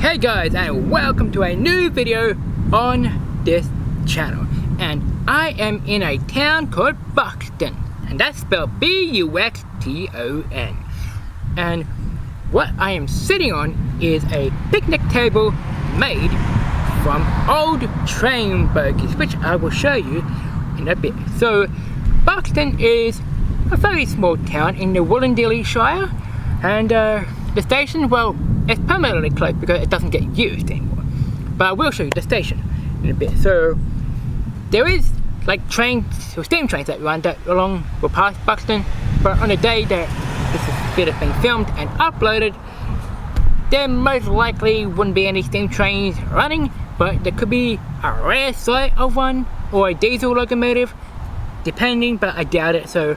Hey guys, and welcome to a new video on this channel. And I am in a town called Buxton, and that's spelled B-U-X-T-O-N. And what I am sitting on is a picnic table made from old train bogies, which I will show you in a bit. So Buxton is a very small town in the Wollondilly Shire, and the station, well, it's permanently closed because it doesn't get used anymore. But I will show you the station in a bit. So there is like trains or steam trains that run that along or past Buxton, but on the day that this bit has been filmed and uploaded, there most likely wouldn't be any steam trains running, but there could be a rare sight of one or a diesel locomotive, depending, but I doubt it. So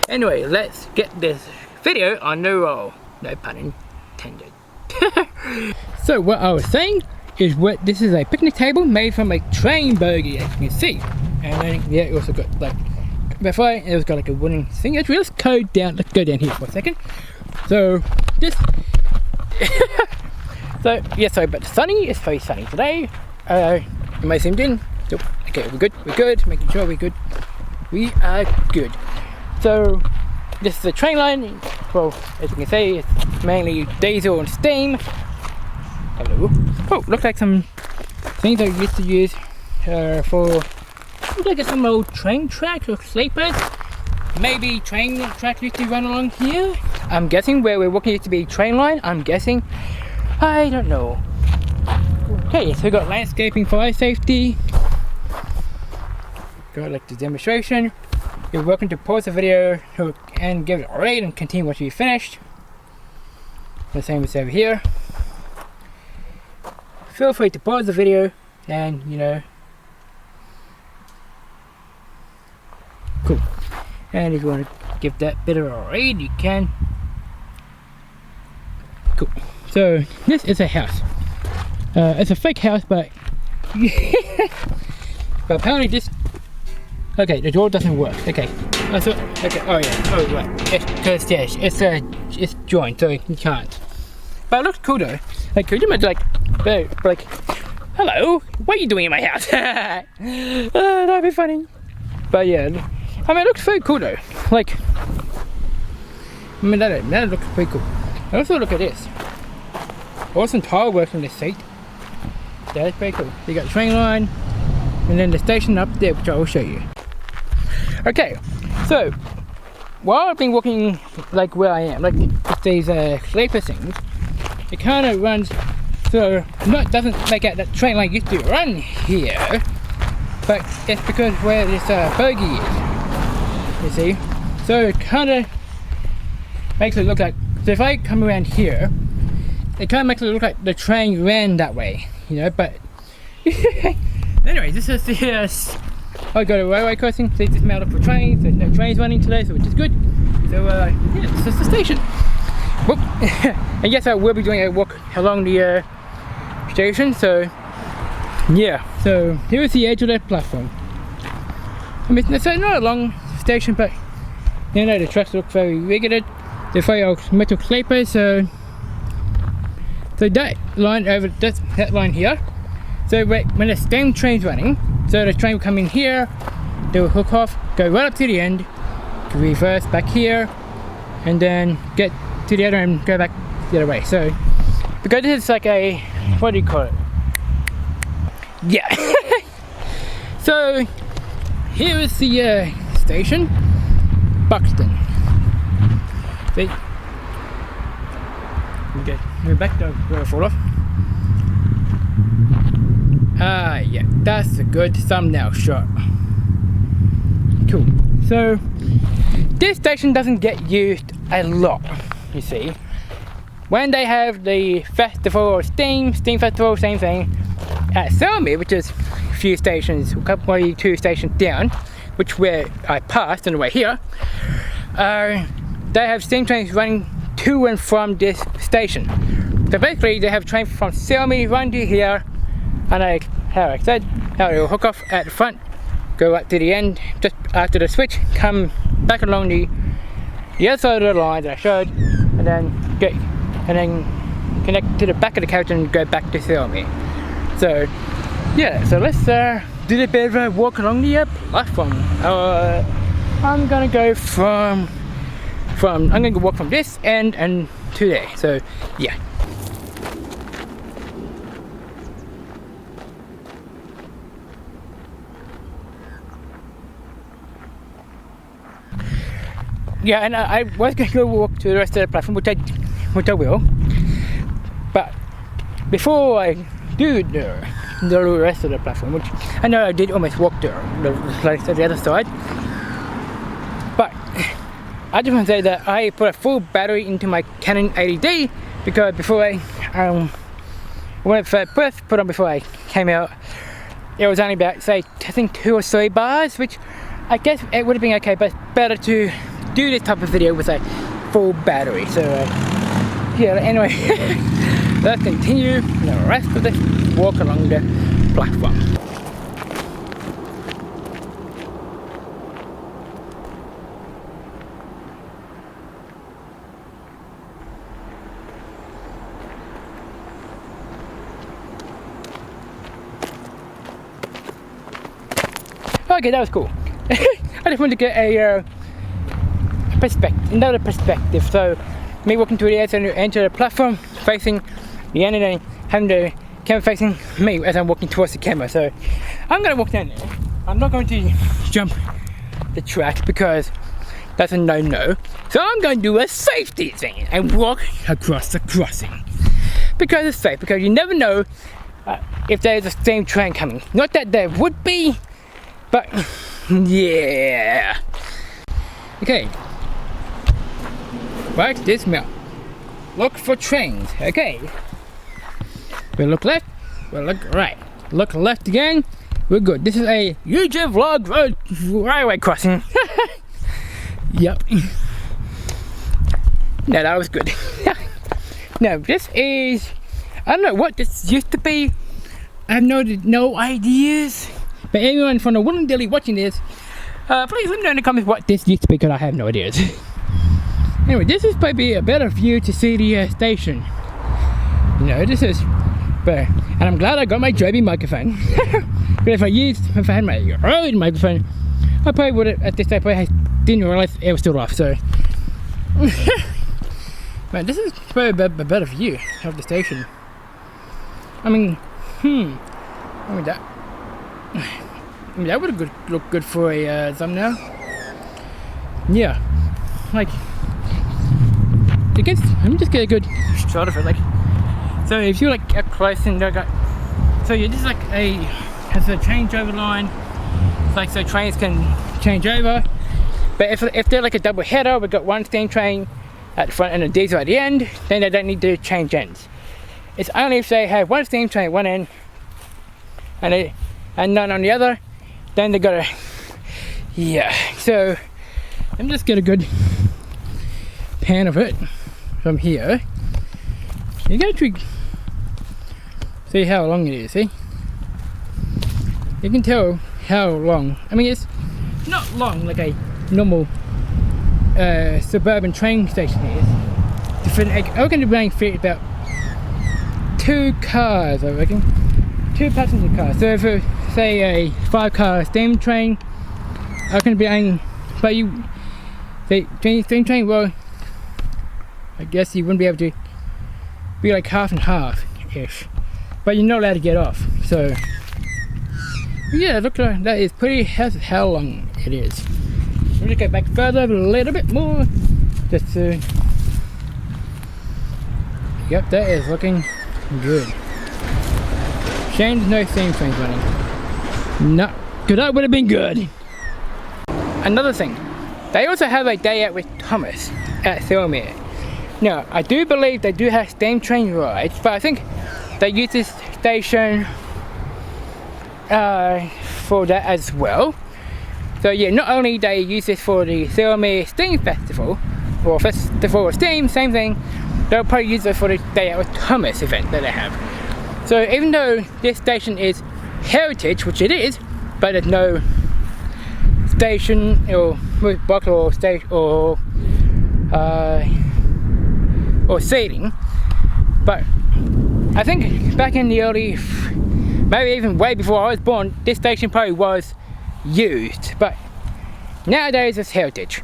anyway, let's get this video on the roll. No pun intended. So what I was saying is this is a picnic table made from a train bogie, as you can see. And then yeah, it also got like before it was got like a wooden thing. Let's go down here for a second. So this so yeah, sorry, but sunny, it's very sunny today. You may zoomed in. Okay, we're good, making sure we're good. We are good. So this is the train line. Well, as you can see, it's mainly diesel and steam. Hello. Oh, looks like some things I used to use for, looks like some old train tracks or sleepers. Maybe train tracks used to run along here. I'm guessing where we're walking used to be train line. I'm guessing. I don't know. Okay, so we got landscaping, fire safety. Got like the demonstration. You're welcome to pause the video and give it a rate and continue once you finished. The same as over here. Feel free to pause the video and, you know, cool. And if you want to give that bit of a rate, you can. Cool. So this is a house. It's a fake house, but but apparently this. Okay, the door doesn't work. Okay, okay. Oh yeah. Oh right. Because yeah, it's joined, so you can't. But it looks cool though. Like, could you imagine like, hello, what are you doing in my house? That'd be funny. But yeah, I mean, it looks very cool though. Like, I mean, that looks pretty cool. And also look at this. Awesome tile work on this seat. That's pretty cool. You got the train line, and then the station up there, which I will show you. Okay, so while I've been walking like where I am, like these sleeper things, it kind of runs, so doesn't make out that train line used to run here, but it's because where this bogie is, you see. So it kind of makes it look like, so if I come around here, it kind of makes it look like the train ran that way, you know, but anyway, this is the I got a railway crossing. See, it's mailed up for trains. There's no trains running today, so which is good. So yeah, this is the station. Whoop. And yes, I will be doing a walk along the station. So yeah, so here is the edge of that platform. I mean, it's not a long station, but you know, the tracks look very rigged. They're very old metal sleepers. So that line over that line here. So when the steam train's running, so the train will come in here, they will hook off, go right up to the end, reverse back here, and then get to the other end and go back the other way. So, because this is like a, what do you call it? Yeah. So, here is the station, Buxton. See? Okay, move back to where I fall off. Ah, yeah, that's a good thumbnail shot. Cool. So, this station doesn't get used a lot, you see. When they have the festival or steam festival, same thing, at Selmy, which is a few stations, probably 2 stations down, which where I passed on the way here, they have steam trains running to and from this station. So basically, they have trains from Selmy run to here, and how I said, how it will hook off at the front, go up to the end, just after the switch, come back along the other side of the line that I showed, and then connect to the back of the carriage and go back to Selmy. So yeah, so let's do a bit of a walk along the platform. I'm gonna go I'm gonna walk from this end and to there. So yeah. Yeah, and I was going to go walk to the rest of the platform, which I will. But before I do the rest of the platform, which I know I did almost walk the other side, but I just want to say that I put a full battery into my Canon 80D because before when I first put on before I came out, it was only about, say, I think 2 or 3 bars, which I guess it would have been okay, but it's better to do this type of video with a full battery. So yeah, anyway, let's continue the rest of this walk along the platform. Okay, that was cool. I just wanted to get a another perspective. So me walking to the edge and enter the platform facing the end, and then having the camera facing me as I'm walking towards the camera. So I'm gonna walk down there. I'm not going to jump the track because that's a no-no. So I'm going to do a safety thing and walk across the crossing because it's safe. Because you never know if there's a steam train coming. Not that there would be, but yeah. Okay. Right, this map. Look for trains. Okay. We'll look left. We'll look right. Look left again. We're good. This is a YouTube vlog road railway crossing. Yep. No, that was good. No, this is, I don't know what this used to be. I have no ideas. But anyone from the Wooden Dilly watching this, please let me know in the comments what this used to be, because I have no ideas. Anyway, this is probably a better view to see the station. You know, this is better. And I'm glad I got my Joby microphone. But if I had my Rode microphone, I probably would have, at this time, didn't realize it was still off, so. Man, this is probably a better view of the station. I mean, that would have look good for a thumbnail. Yeah, like, let me just get a good shot of it. Like, so if you like get close and so you're just like has a changeover line, like so trains can change over. But if they're like a double header, we've got one steam train at the front and a diesel at the end, then they don't need to change ends. It's only if they have one steam train at one end and none on the other, then they gotta, yeah. So let me just get a good pan of it from here. You can actually see how long it is, see? You can tell how long. I mean, it's not long like a normal suburban train station is. I reckon the range fit about 2 cars, I reckon. 2 passenger cars. So if it's, say, a 5-car steam train, I reckon it'd be aiming, but you say steam train, well, I guess you wouldn't be able to be like half and half ish, but you're not allowed to get off. So yeah, look, that is pretty how long it is. Let me go back further a little bit more just to, yep, that is looking good. Shame there's no steam trains running. No, because that would have been good. Another thing, they also have a day out with Thomas at Thelmere. Now, I do believe they do have steam train rides, but I think they use this station for that as well. So yeah, not only they use this for the Thelmere Steam Festival, or Festival of Steam, same thing, they'll probably use it for the Day Out with Thomas event that they have. So even though this station is heritage, which it is, but there's no station or box or station or seating, but I think back in the early, maybe even way before I was born, this station probably was used, but nowadays it's heritage,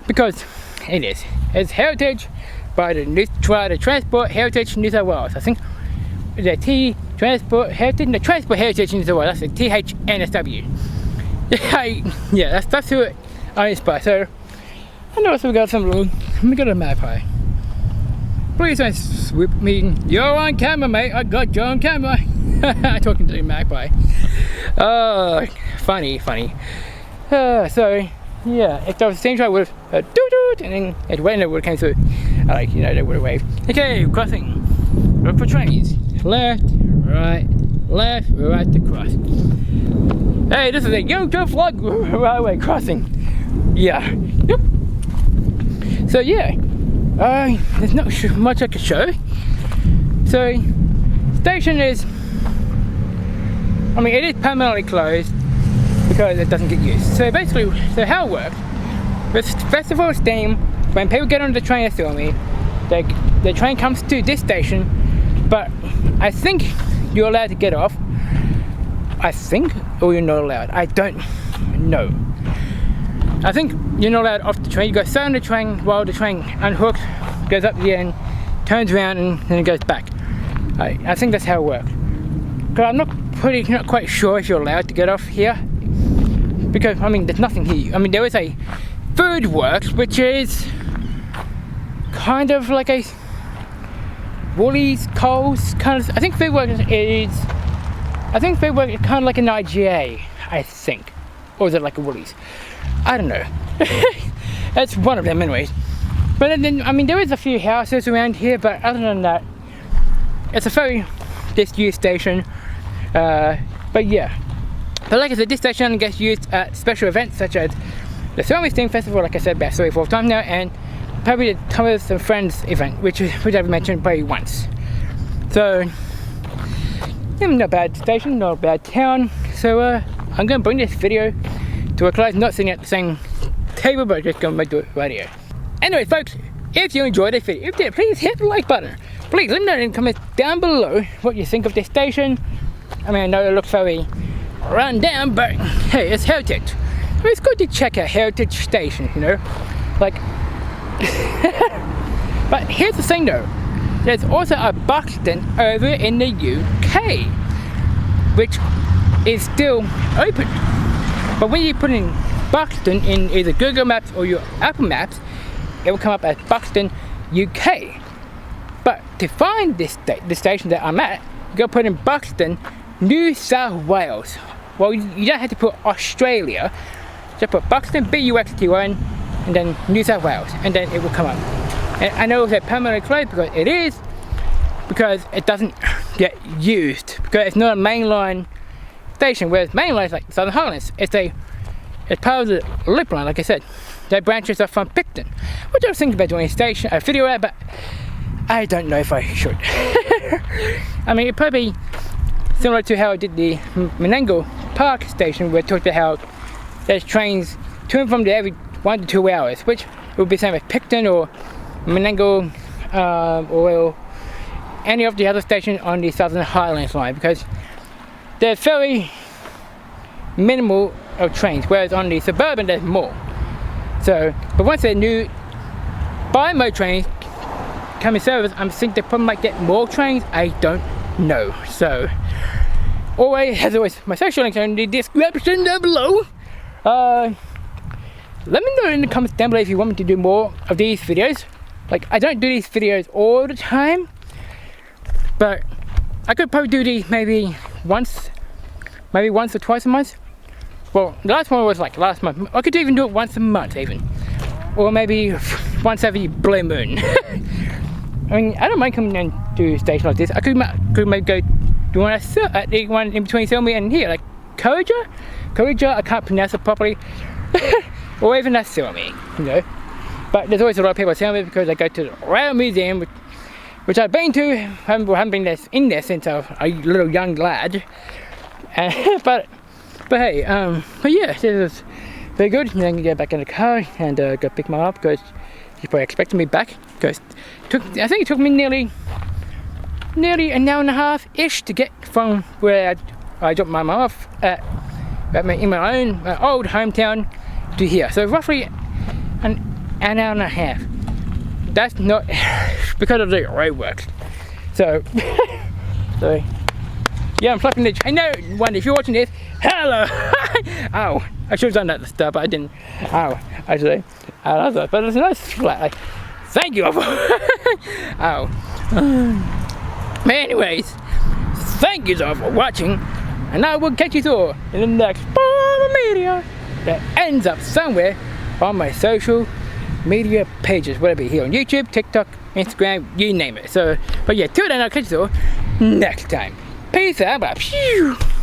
because it is. It's heritage by the Transport Heritage New South Wales. I think the Transport Heritage New South Wales. That's the NSW. Yeah, that's who it owns by. So I know we got some little. We got a magpie. Please don't swoop me. You're on camera, mate. I got you on camera. Talking to the magpie. Oh, funny. So yeah, if there was a steam train, I would have doot, and then it would have came through. Like, you know, they would have waved. Okay, crossing. Look for trains. Left, right to cross. Hey, this is a Young Joe Vlog railway crossing. Yeah. Yep. So yeah, there's not much I can show. So, station is, I mean, it is permanently closed because it doesn't get used. So basically, how it works, with festival steam, when people get on the train at Silmy, the train comes to this station, but I think you're allowed to get off. I think, or you're not allowed. I don't know. I think you're not allowed off the train. You go sit on the train while the train unhooks, goes up the end, turns around, and then it goes back. I think that's how it works. Because I'm not quite sure if you're allowed to get off here. Because, I mean, there's nothing here. I mean, there is a Food Works, which is kind of like a Woolies, Coles, kind of. I think Food Works is kind of like an IGA, I think. Or is it like a Woolies? I don't know. That's one of them anyways. But then, I mean, there is a few houses around here, but other than that, it's a very disused station. But yeah. But like I said, this station only gets used at special events such as the Silmy Steam Festival, like I said, about 3 or 4 times now, and probably the Thomas and Friends event, which I've mentioned probably once. So, not a bad station, not a bad town. So I'm going to bring this video to a close, not sitting at the same table, but just going to do it right here. Anyway, folks, if you enjoyed this video, if you did, please hit the like button. Please let me know in the comments down below what you think of this station. I mean, I know it looks very run down, but hey, it's heritage. I mean, it's good to check out heritage stations, you know, like. But here's the thing though, there's also a Buxton over in the UK, which is still open. But when you put in Buxton in either Google Maps or your Apple Maps, it will come up as Buxton, UK. But to find the station that I'm at, you gotta put in Buxton, New South Wales. Well, you don't have to put Australia, just put Buxton, BUXTON, and then New South Wales, and then it will come up. And I know it's permanently closed because it doesn't get used, because it's not a mainline station, whereas mainline is like Southern Highlands. It's part of the Lip Line, like I said. That branches off from Buxton, which I was thinking about doing a video at, but I don't know if I should. I mean, it'd probably be similar to how I did the Menangle Park station, where I talked about how there's trains to and from there every 1 to 2 hours, which would be the same as Buxton or Menangle or any of the other stations on the Southern Highlands line, because they're very minimal of trains, whereas on the suburban there's more. So, but once the new bi-mode trains come in service, I think they probably might get more trains. I don't know. So, as always, my social links are in the description down below. Let me know in the comments down below if you want me to do more of these videos. Like, I don't do these videos all the time, but I could probably do these maybe once or twice a month. Well, the last one was like last month. I could even do it once a month even, or maybe once every blue moon. I mean, I don't mind coming down to a station like this. I could maybe go do one at the one in between Silmy and here, like Courage. I can't pronounce it properly. Or even at Silmy, you know. But there's always a lot of people at Silmy because I go to the Rail Museum, which I've been to. Haven't been in there since I was a little young lad. But hey, but yeah, this is very good. And then you get back in the car and go pick Mum up, because she's probably expecting me back. Because I think it took me nearly nearly an hour and a half-ish to get from where I dropped my mum off in my old hometown to here. So roughly an hour and a half. That's not because of the roadworks. So, so yeah, I'm plucking the. I know, one, if you're watching this, hello. Ow! I should have done that at the start, but I didn't. Ow! Actually, but it's a nice flat. Like, thank you. Ow. But anyways, thank you all for watching, and I will catch you all in the next form of media that ends up somewhere on my social media pages, whether it be here on YouTube, TikTok, Instagram, you name it. So, but yeah, till then, I'll catch you all next time. Peace out. Bye.